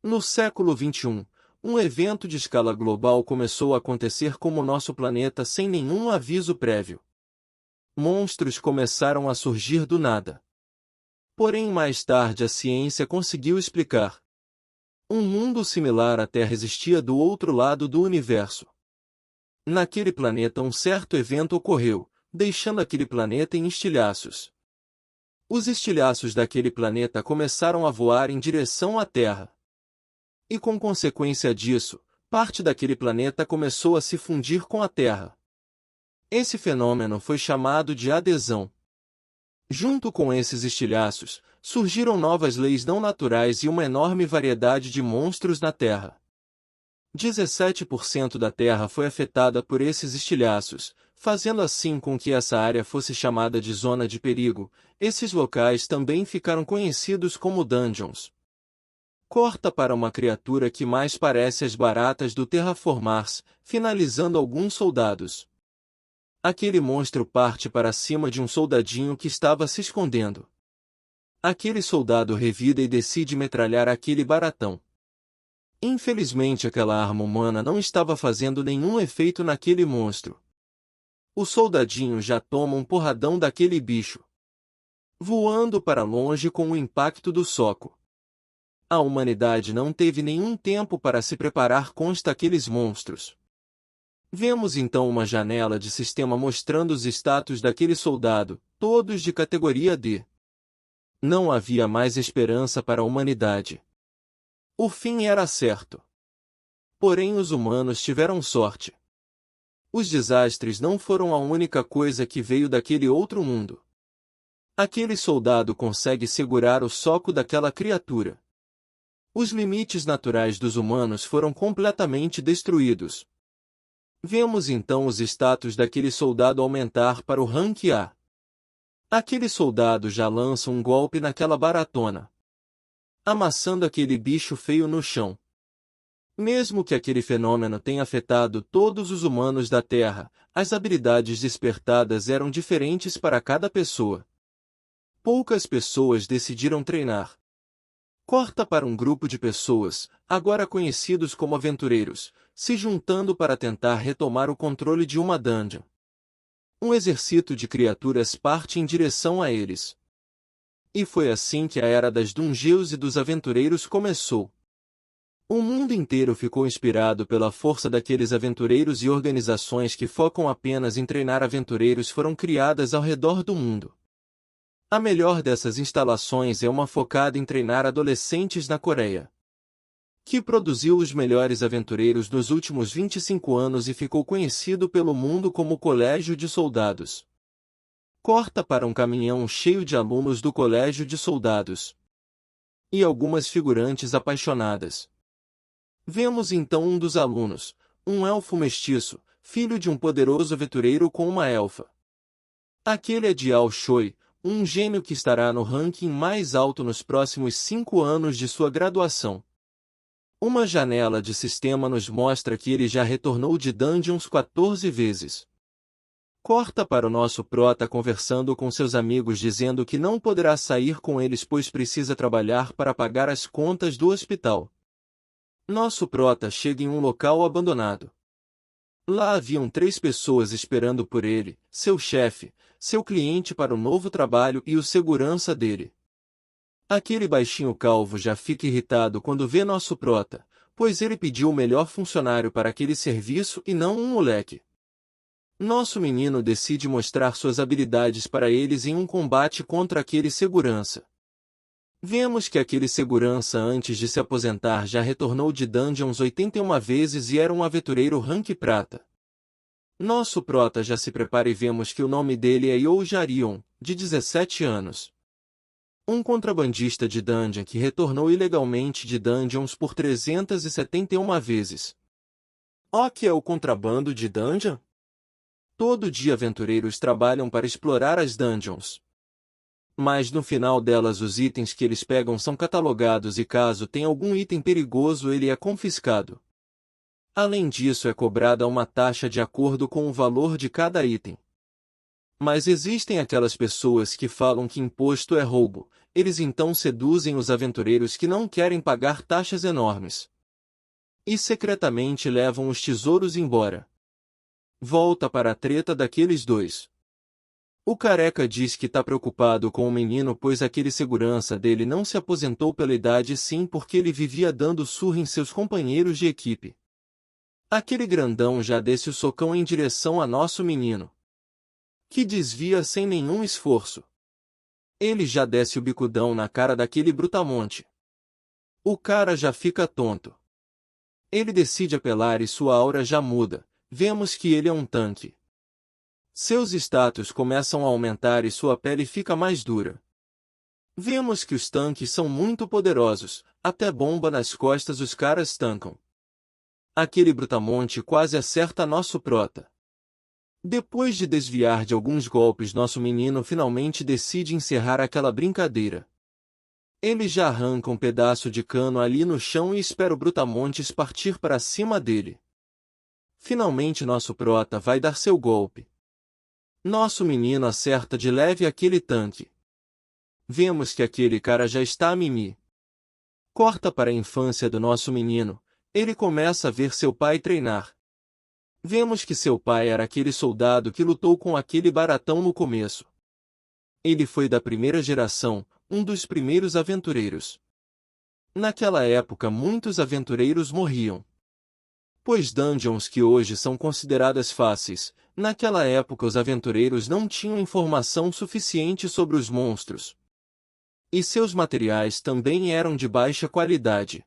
No século XXI, um evento de escala global começou a acontecer como nosso planeta sem nenhum aviso prévio. Monstros começaram a surgir do nada. Porém, mais tarde a ciência conseguiu explicar. Um mundo similar à Terra existia do outro lado do universo. Naquele planeta um certo evento ocorreu, deixando aquele planeta em estilhaços. Os estilhaços daquele planeta começaram a voar em direção à Terra. E com consequência disso, parte daquele planeta começou a se fundir com a Terra. Esse fenômeno foi chamado de adesão. Junto com esses estilhaços, surgiram novas leis não naturais e uma enorme variedade de monstros na Terra. 17% da Terra foi afetada por esses estilhaços, fazendo assim com que essa área fosse chamada de zona de perigo. Esses locais também ficaram conhecidos como dungeons. Corta para uma criatura que mais parece as baratas do Terraformars, finalizando alguns soldados. Aquele monstro parte para cima de um soldadinho que estava se escondendo. Aquele soldado revida e decide metralhar aquele baratão. Infelizmente aquela arma humana não estava fazendo nenhum efeito naquele monstro. O soldadinho já toma um porradão daquele bicho, voando para longe com o impacto do soco. A humanidade não teve nenhum tempo para se preparar contra aqueles monstros. Vemos então uma janela de sistema mostrando os status daquele soldado, todos de categoria D. Não havia mais esperança para a humanidade. O fim era certo. Porém os humanos tiveram sorte. Os desastres não foram a única coisa que veio daquele outro mundo. Aquele soldado consegue segurar o soco daquela criatura. Os limites naturais dos humanos foram completamente destruídos. Vemos então os status daquele soldado aumentar para o rank A. Aquele soldado já lança um golpe naquela baratona, amassando aquele bicho feio no chão. Mesmo que aquele fenômeno tenha afetado todos os humanos da Terra, as habilidades despertadas eram diferentes para cada pessoa. Poucas pessoas decidiram treinar. Corta para um grupo de pessoas, agora conhecidos como aventureiros, se juntando para tentar retomar o controle de uma dungeon. Um exército de criaturas parte em direção a eles. E foi assim que a era das dungeons e dos aventureiros começou. O mundo inteiro ficou inspirado pela força daqueles aventureiros e organizações que focam apenas em treinar aventureiros foram criadas ao redor do mundo. A melhor dessas instalações é uma focada em treinar adolescentes na Coreia, que produziu os melhores aventureiros nos últimos 25 anos e ficou conhecido pelo mundo como Colégio de Soldados. Corta para um caminhão cheio de alunos do Colégio de Soldados. E algumas figurantes apaixonadas. Vemos então um dos alunos, um elfo mestiço, filho de um poderoso aventureiro com uma elfa. Aquele é Diao Choi, um gênio que estará no ranking mais alto nos próximos 5 anos de sua graduação. Uma janela de sistema nos mostra que ele já retornou de Dungeons 14 vezes. Corta para o nosso prota conversando com seus amigos dizendo que não poderá sair com eles pois precisa trabalhar para pagar as contas do hospital. Nosso prota chega em um local abandonado. Lá haviam 3 pessoas esperando por ele, seu chefe, seu cliente para o novo trabalho e o segurança dele. Aquele baixinho calvo já fica irritado quando vê nosso prota, pois ele pediu o melhor funcionário para aquele serviço e não um moleque. Nosso menino decide mostrar suas habilidades para eles em um combate contra aquele segurança. Vemos que aquele segurança antes de se aposentar já retornou de Dungeons 81 vezes e era um aventureiro rank prata. Nosso prota já se prepara e vemos que o nome dele é Yo Jarion, de 17 anos. Um contrabandista de Dungeon que retornou ilegalmente de Dungeons por 371 vezes. O que é o contrabando de Dungeon? Todo dia aventureiros trabalham para explorar as Dungeons. Mas no final delas os itens que eles pegam são catalogados e caso tenha algum item perigoso ele é confiscado. Além disso é cobrada uma taxa de acordo com o valor de cada item. Mas existem aquelas pessoas que falam que imposto é roubo, eles então seduzem os aventureiros que não querem pagar taxas enormes. E secretamente levam os tesouros embora. Volta para a treta daqueles dois. O careca diz que tá preocupado com o menino pois aquele segurança dele não se aposentou pela idade sim porque ele vivia dando surra em seus companheiros de equipe. Aquele grandão já desce o socão em direção a nosso menino, que desvia sem nenhum esforço. Ele já desce o bicudão na cara daquele brutamonte. O cara já fica tonto. Ele decide apelar e sua aura já muda, vemos que ele é um tanque. Seus status começam a aumentar e sua pele fica mais dura. Vemos que os tanques são muito poderosos, até bomba nas costas os caras tancam. Aquele brutamonte quase acerta nosso prota. Depois de desviar de alguns golpes nosso menino finalmente decide encerrar aquela brincadeira. Ele já arranca um pedaço de cano ali no chão e espera o brutamontes partir para cima dele. Finalmente nosso prota vai dar seu golpe. Nosso menino acerta de leve aquele tanque. Vemos que aquele cara já está a mimir. Corta para a infância do nosso menino, ele começa a ver seu pai treinar. Vemos que seu pai era aquele soldado que lutou com aquele baratão no começo. Ele foi da primeira geração, um dos primeiros aventureiros. Naquela época muitos aventureiros morriam. Pois dungeons que hoje são consideradas fáceis, naquela época os aventureiros não tinham informação suficiente sobre os monstros. E seus materiais também eram de baixa qualidade.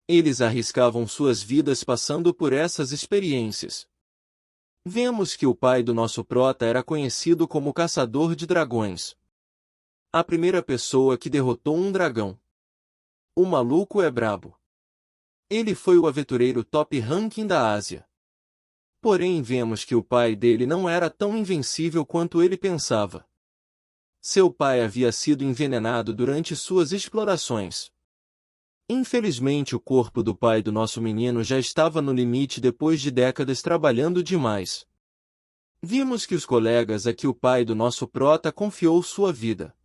Eles arriscavam suas vidas passando por essas experiências. Vemos que o pai do nosso prota era conhecido como Caçador de Dragões. A primeira pessoa que derrotou um dragão. O maluco é brabo. Ele foi o aventureiro top ranking da Ásia. Porém vemos que o pai dele não era tão invencível quanto ele pensava. Seu pai havia sido envenenado durante suas explorações. Infelizmente o corpo do pai do nosso menino já estava no limite depois de décadas trabalhando demais. Vimos que os colegas a que o pai do nosso prota confiou sua vida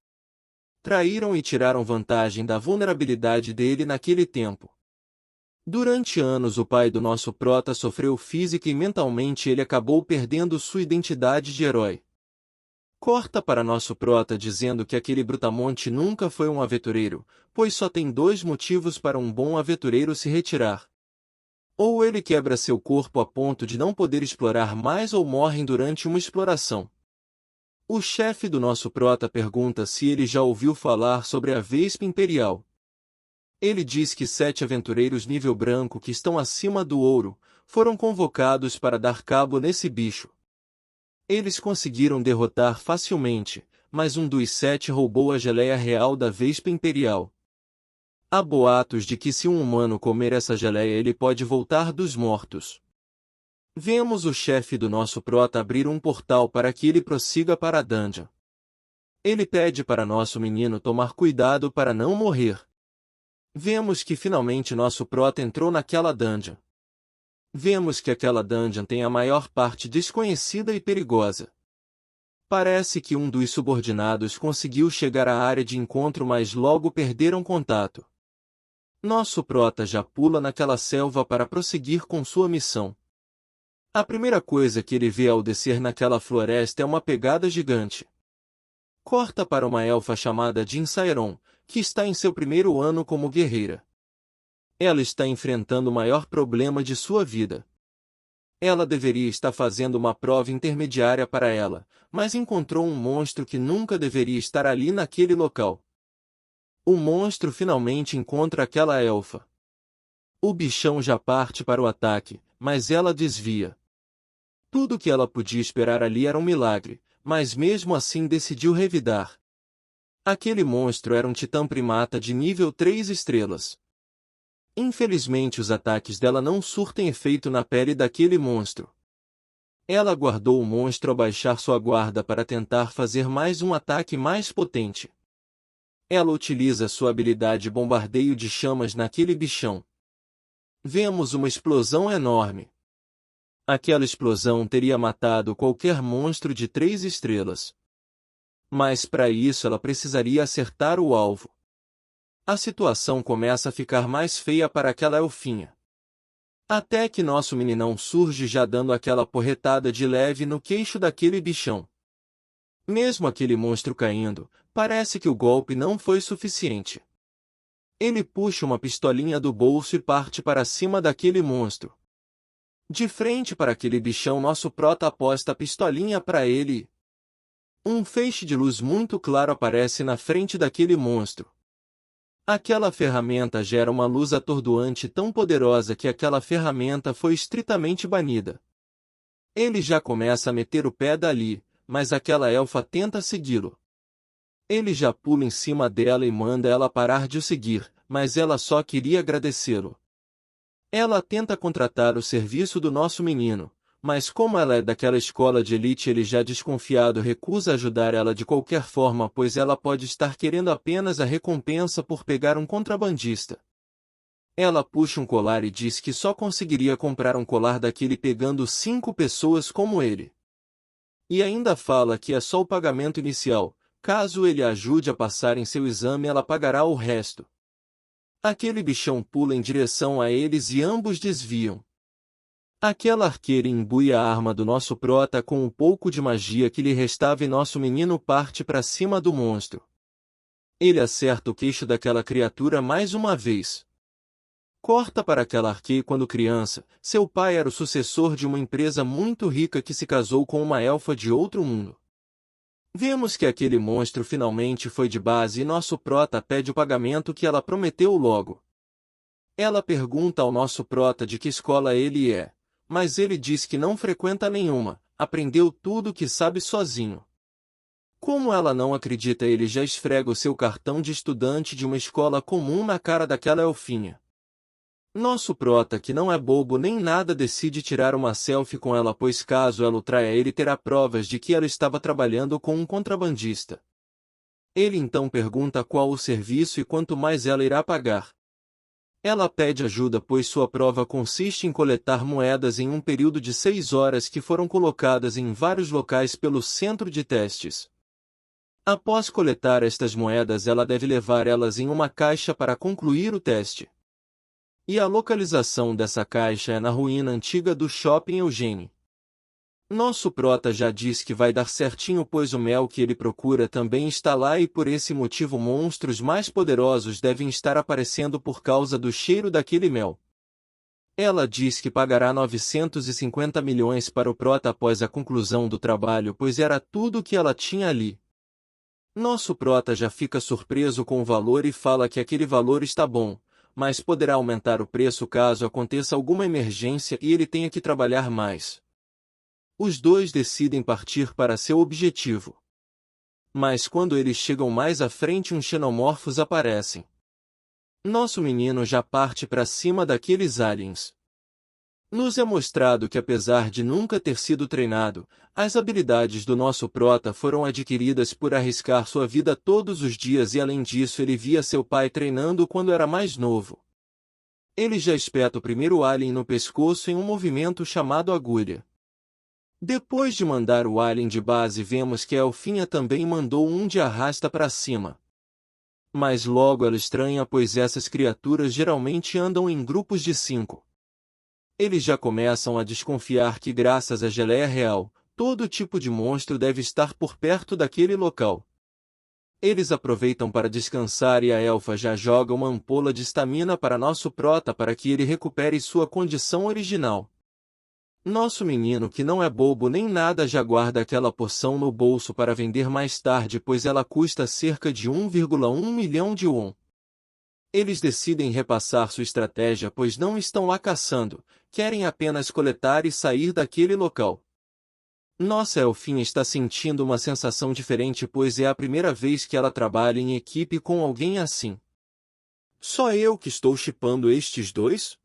traíram e tiraram vantagem da vulnerabilidade dele naquele tempo. Durante anos o pai do nosso prota sofreu física e mentalmente ele acabou perdendo sua identidade de herói. Corta para nosso prota dizendo que aquele brutamonte nunca foi um aventureiro, pois só tem dois motivos para um bom aventureiro se retirar. Ou ele quebra seu corpo a ponto de não poder explorar mais ou morre durante uma exploração. O chefe do nosso prota pergunta se ele já ouviu falar sobre a Vespa Imperial. Ele diz que 7 aventureiros nível branco que estão acima do ouro, foram convocados para dar cabo nesse bicho. Eles conseguiram derrotar facilmente, mas um dos 7 roubou a geleia real da Vespa Imperial. Há boatos de que se um humano comer essa geleia ele pode voltar dos mortos. Vemos o chefe do nosso prota abrir um portal para que ele prossiga para a dungeon. Ele pede para nosso menino tomar cuidado para não morrer. Vemos que finalmente nosso prota entrou naquela dungeon. Vemos que aquela dungeon tem a maior parte desconhecida e perigosa. Parece que um dos subordinados conseguiu chegar à área de encontro mas logo perderam contato. Nosso prota já pula naquela selva para prosseguir com sua missão. A primeira coisa que ele vê ao descer naquela floresta é uma pegada gigante. Corta para uma elfa chamada Jin Saeron, que está em seu primeiro ano como guerreira. Ela está enfrentando o maior problema de sua vida. Ela deveria estar fazendo uma prova intermediária para ela, mas encontrou um monstro que nunca deveria estar ali naquele local. O monstro finalmente encontra aquela elfa. O bichão já parte para o ataque, mas ela desvia. Tudo que ela podia esperar ali era um milagre, mas mesmo assim decidiu revidar. Aquele monstro era um titã primata de nível 3 estrelas. Infelizmente os ataques dela não surtem efeito na pele daquele monstro. Ela aguardou o monstro abaixar sua guarda para tentar fazer mais um ataque mais potente. Ela utiliza sua habilidade bombardeio de chamas naquele bichão. Vemos uma explosão enorme. Aquela explosão teria matado qualquer monstro de 3 estrelas. Mas para isso ela precisaria acertar o alvo. A situação começa a ficar mais feia para aquela elfinha. Até que nosso meninão surge já dando aquela porretada de leve no queixo daquele bichão. Mesmo aquele monstro caindo, parece que o golpe não foi suficiente. Ele puxa uma pistolinha do bolso e parte para cima daquele monstro. De frente para aquele bichão, nosso prota aposta a pistolinha para ele e um feixe de luz muito claro aparece na frente daquele monstro. Aquela ferramenta gera uma luz atordoante tão poderosa que aquela ferramenta foi estritamente banida. Ele já começa a meter o pé dali, mas aquela elfa tenta segui-lo. Ele já pula em cima dela e manda ela parar de o seguir, mas ela só queria agradecê-lo. Ela tenta contratar o serviço do nosso menino, mas como ela é daquela escola de elite, ele já desconfiado recusa ajudar ela de qualquer forma, pois ela pode estar querendo apenas a recompensa por pegar um contrabandista. Ela puxa um colar e diz que só conseguiria comprar um colar daquele pegando 5 pessoas como ele. E ainda fala que é só o pagamento inicial, caso ele a ajude a passar em seu exame ela pagará o resto. Aquele bichão pula em direção a eles e ambos desviam. Aquela arqueira imbuia a arma do nosso prota com um pouco de magia que lhe restava e nosso menino parte para cima do monstro. Ele acerta o queixo daquela criatura mais uma vez. Corta para aquela arqueira quando criança, seu pai era o sucessor de uma empresa muito rica que se casou com uma elfa de outro mundo. Vemos que aquele monstro finalmente foi de base e nosso prota pede o pagamento que ela prometeu logo. Ela pergunta ao nosso prota de que escola ele é, mas ele diz que não frequenta nenhuma, aprendeu tudo que sabe sozinho. Como ela não acredita, ele já esfrega o seu cartão de estudante de uma escola comum na cara daquela elfinha. Nosso prota, que não é bobo nem nada, decide tirar uma selfie com ela, pois caso ela o traia ele terá provas de que ela estava trabalhando com um contrabandista. Ele então pergunta qual o serviço e quanto mais ela irá pagar. Ela pede ajuda, pois sua prova consiste em coletar moedas em um período de 6 horas que foram colocadas em vários locais pelo centro de testes. Após coletar estas moedas, ela deve levar elas em uma caixa para concluir o teste. E a localização dessa caixa é na ruína antiga do Shopping Eugene. Nosso prota já diz que vai dar certinho, pois o mel que ele procura também está lá e por esse motivo monstros mais poderosos devem estar aparecendo por causa do cheiro daquele mel. Ela diz que pagará 950 milhões para o prota após a conclusão do trabalho, pois era tudo o que ela tinha ali. Nosso prota já fica surpreso com o valor e fala que aquele valor está bom, mas poderá aumentar o preço caso aconteça alguma emergência e ele tenha que trabalhar mais. Os dois decidem partir para seu objetivo. Mas quando eles chegam mais à frente, uns xenomorfos aparecem. Nosso menino já parte para cima daqueles aliens. Nos é mostrado que, apesar de nunca ter sido treinado, as habilidades do nosso prota foram adquiridas por arriscar sua vida todos os dias e, além disso, ele via seu pai treinando quando era mais novo. Ele já espeta o primeiro alien no pescoço em um movimento chamado agulha. Depois de mandar o alien de base, vemos que a elfinha também mandou um de arrasta para cima. Mas logo ela estranha, pois essas criaturas geralmente andam em grupos de 5. Eles já começam a desconfiar que, graças à geleia real, todo tipo de monstro deve estar por perto daquele local. Eles aproveitam para descansar e a elfa já joga uma ampola de estamina para nosso prota para que ele recupere sua condição original. Nosso menino, que não é bobo nem nada, já guarda aquela poção no bolso para vender mais tarde, pois ela custa cerca de 1,1 milhão de won. Eles decidem repassar sua estratégia, pois não estão lá caçando, querem apenas coletar e sair daquele local. Nossa elfinha está sentindo uma sensação diferente, pois é a primeira vez que ela trabalha em equipe com alguém assim. Só eu que estou shippando estes dois?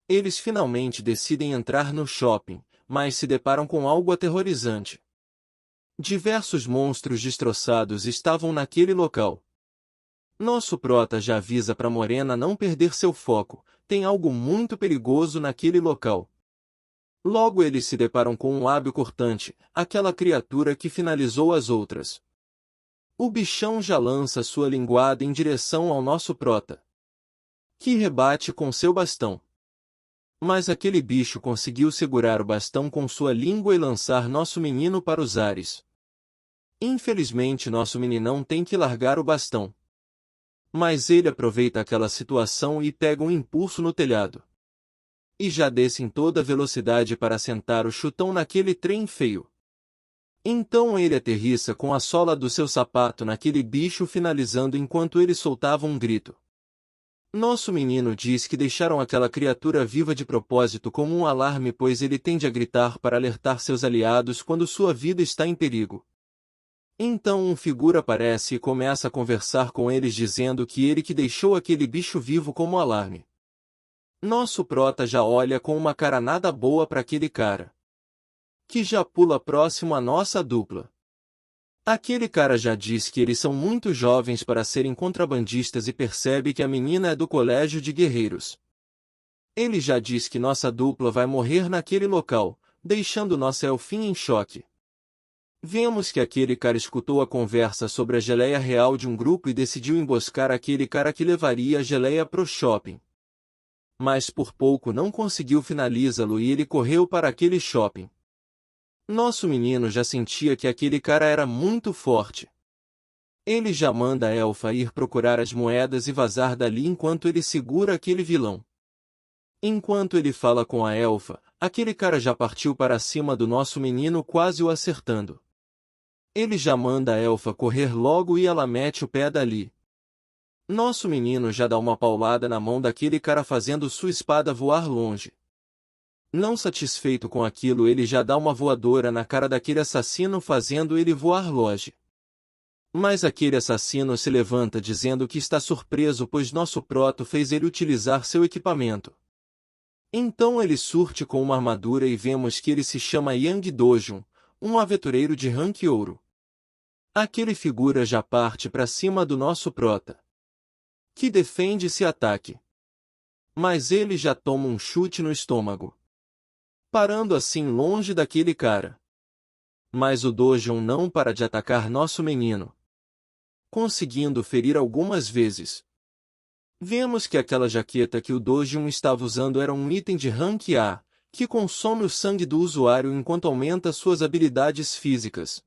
Eles finalmente decidem entrar no shopping, mas se deparam com algo aterrorizante. Diversos monstros destroçados estavam naquele local. Nosso prota já avisa para Morena não perder seu foco, tem algo muito perigoso naquele local. Logo eles se deparam com um lábio cortante, aquela criatura que finalizou as outras. O bichão já lança sua linguada em direção ao nosso prota, que rebate com seu bastão. Mas aquele bicho conseguiu segurar o bastão com sua língua e lançar nosso menino para os ares. Infelizmente nosso meninão tem que largar o bastão. Mas ele aproveita aquela situação e pega um impulso no telhado. E já desce em toda velocidade para sentar o chutão naquele trem feio. Então ele aterrissa com a sola do seu sapato naquele bicho, finalizando enquanto ele soltava um grito. Nosso menino diz que deixaram aquela criatura viva de propósito como um alarme, pois ele tende a gritar para alertar seus aliados quando sua vida está em perigo. Então um figura aparece e começa a conversar com eles, dizendo que ele que deixou aquele bicho vivo como alarme. Nosso prota já olha com uma cara nada boa para aquele cara, que já pula próximo à nossa dupla. Aquele cara já diz que eles são muito jovens para serem contrabandistas e percebe que a menina é do colégio de guerreiros. Ele já diz que nossa dupla vai morrer naquele local, deixando nossa Elfin em choque. Vemos que aquele cara escutou a conversa sobre a geleia real de um grupo e decidiu emboscar aquele cara que levaria a geleia pro shopping. Mas por pouco não conseguiu finalizá-lo e ele correu para aquele shopping. Nosso menino já sentia que aquele cara era muito forte. Ele já manda a elfa ir procurar as moedas e vazar dali enquanto ele segura aquele vilão. Enquanto ele fala com a elfa, aquele cara já partiu para cima do nosso menino, quase o acertando. Ele já manda a elfa correr logo e ela mete o pé dali. Nosso menino já dá uma paulada na mão daquele cara, fazendo sua espada voar longe. Não satisfeito com aquilo, ele já dá uma voadora na cara daquele assassino, fazendo ele voar longe. Mas aquele assassino se levanta dizendo que está surpreso, pois nosso proto fez ele utilizar seu equipamento. Então ele surte com uma armadura e vemos que ele se chama Yang Dojun, um aventureiro de rank ouro. Aquele figura já parte para cima do nosso prota, que defende esse ataque. Mas ele já toma um chute no estômago, parando assim longe daquele cara. Mas o Dojun não para de atacar nosso menino, conseguindo ferir algumas vezes. Vemos que aquela jaqueta que o Dojun estava usando era um item de rank A, que consome o sangue do usuário enquanto aumenta suas habilidades físicas.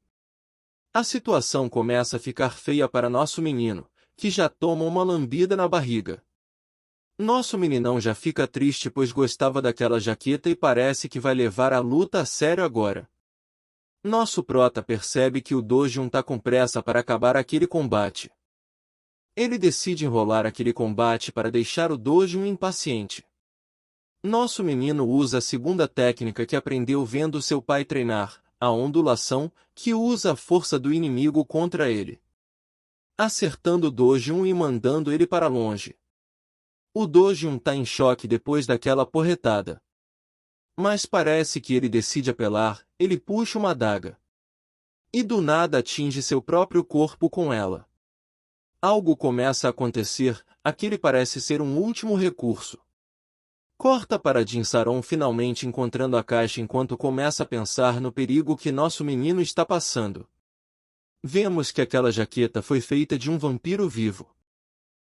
A situação começa a ficar feia para nosso menino, que já toma uma lambida na barriga. Nosso meninão já fica triste, pois gostava daquela jaqueta e parece que vai levar a luta a sério agora. Nosso prota percebe que o Dojun tá com pressa para acabar aquele combate. Ele decide enrolar aquele combate para deixar o Dojun impaciente. Nosso menino usa a segunda técnica que aprendeu vendo seu pai treinar, a ondulação, que usa a força do inimigo contra ele, acertando o Dojun e mandando ele para longe. O Dojun tá em choque depois daquela porretada. Mas parece que ele decide apelar, ele puxa uma adaga. E do nada atinge seu próprio corpo com ela. Algo começa a acontecer, aquele parece ser um último recurso. Corta para Din Saron finalmente encontrando a caixa enquanto começa a pensar no perigo que nosso menino está passando. Vemos que aquela jaqueta foi feita de um vampiro vivo.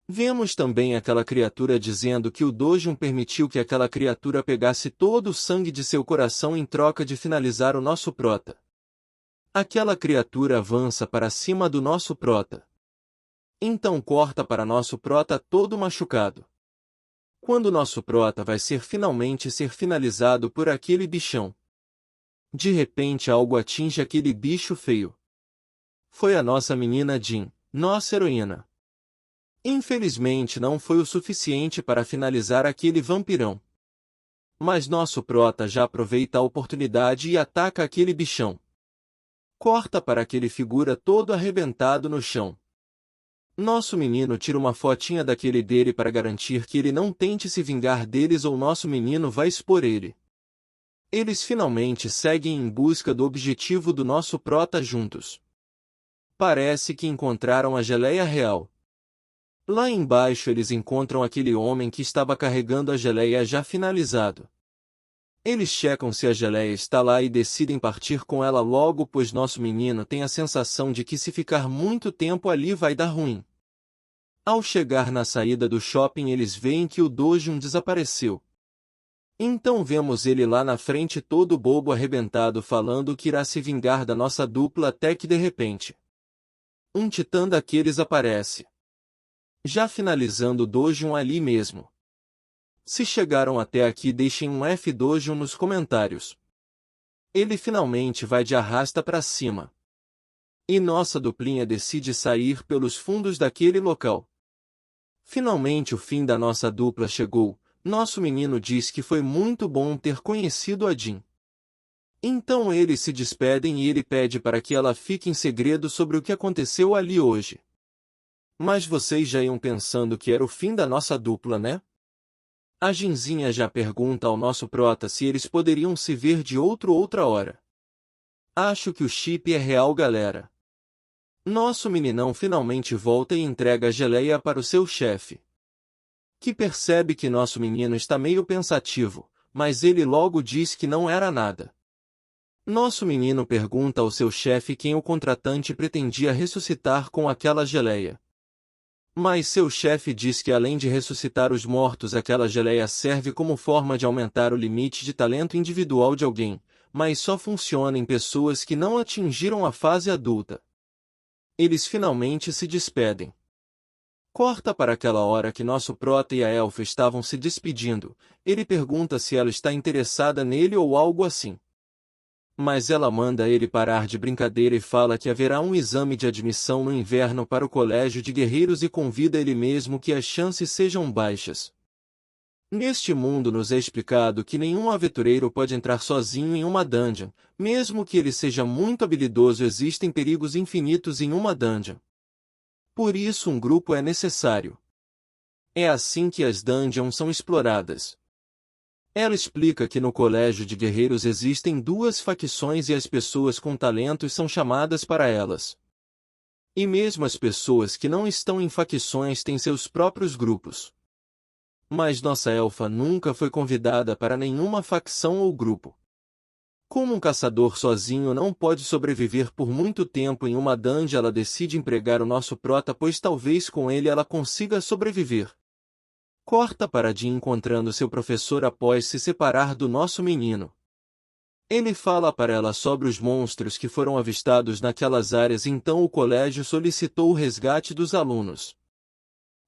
Vemos também aquela criatura dizendo que o Dojun permitiu que aquela criatura pegasse todo o sangue de seu coração em troca de finalizar o nosso prota. Aquela criatura avança para cima do nosso prota. Então corta para nosso prota todo machucado. Quando nosso prota vai finalmente ser finalizado por aquele bichão. De repente algo atinge aquele bicho feio. Foi a nossa menina Din, nossa heroína. Infelizmente não foi o suficiente para finalizar aquele vampirão. Mas nosso prota já aproveita a oportunidade e ataca aquele bichão. Corta para aquele figura todo arrebentado no chão. Nosso menino tira uma fotinha daquele dele para garantir que ele não tente se vingar deles ou nosso menino vai expor ele. Eles finalmente seguem em busca do objetivo do nosso prota juntos. Parece que encontraram a geleia real. Lá embaixo eles encontram aquele homem que estava carregando a geleia já finalizado. Eles checam se a geleia está lá e decidem partir com ela logo, pois nosso menino tem a sensação de que se ficar muito tempo ali vai dar ruim. Ao chegar na saída do shopping eles veem que o Dojun desapareceu. Então vemos ele lá na frente todo bobo arrebentado falando que irá se vingar da nossa dupla até que de repente um titã daqueles aparece. Já finalizando o Dojun ali mesmo. Se chegaram até aqui deixem um F Dojun nos comentários. Ele finalmente vai de arrasta pra cima. E nossa duplinha decide sair pelos fundos daquele local. Finalmente o fim da nossa dupla chegou. Nosso menino diz que foi muito bom ter conhecido a Jin. Então eles se despedem e ele pede para que ela fique em segredo sobre o que aconteceu ali hoje. Mas vocês já iam pensando que era o fim da nossa dupla, né? A Jinzinha já pergunta ao nosso prota se eles poderiam se ver de outra hora. Acho que o chip é real, galera. Nosso meninão finalmente volta e entrega a geleia para o seu chefe, que percebe que nosso menino está meio pensativo, mas ele logo diz que não era nada. Nosso menino pergunta ao seu chefe quem o contratante pretendia ressuscitar com aquela geleia. Mas seu chefe diz que além de ressuscitar os mortos, aquela geleia serve como forma de aumentar o limite de talento individual de alguém, mas só funciona em pessoas que não atingiram a fase adulta. Eles finalmente se despedem. Corta para aquela hora que nosso prota e a elfa estavam se despedindo. Ele pergunta se ela está interessada nele ou algo assim. Mas ela manda ele parar de brincadeira e fala que haverá um exame de admissão no inverno para o colégio de guerreiros e convida ele mesmo que as chances sejam baixas. Neste mundo nos é explicado que nenhum aventureiro pode entrar sozinho em uma dungeon, mesmo que ele seja muito habilidoso, existem perigos infinitos em uma dungeon. Por isso um grupo é necessário. É assim que as dungeons são exploradas. Ela explica que no colégio de guerreiros existem duas facções e as pessoas com talentos são chamadas para elas. E mesmo as pessoas que não estão em facções têm seus próprios grupos. Mas nossa elfa nunca foi convidada para nenhuma facção ou grupo. Como um caçador sozinho não pode sobreviver por muito tempo em uma dungeon, ela decide empregar o nosso prota, pois talvez com ele ela consiga sobreviver. Corta para Jin encontrando seu professor após se separar do nosso menino. Ele fala para ela sobre os monstros que foram avistados naquelas áreas, então o colégio solicitou o resgate dos alunos.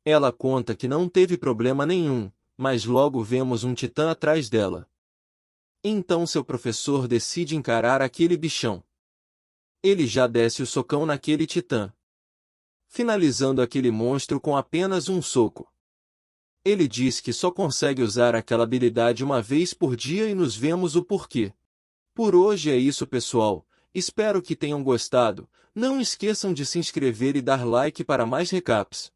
Ela conta que não teve problema nenhum, mas logo vemos um titã atrás dela. Então seu professor decide encarar aquele bichão. Ele já desce o socão naquele titã, finalizando aquele monstro com apenas um soco. Ele diz que só consegue usar aquela habilidade uma vez por dia e nos vemos o porquê. Por hoje é isso, pessoal. Espero que tenham gostado. Não esqueçam de se inscrever e dar like para mais recaps.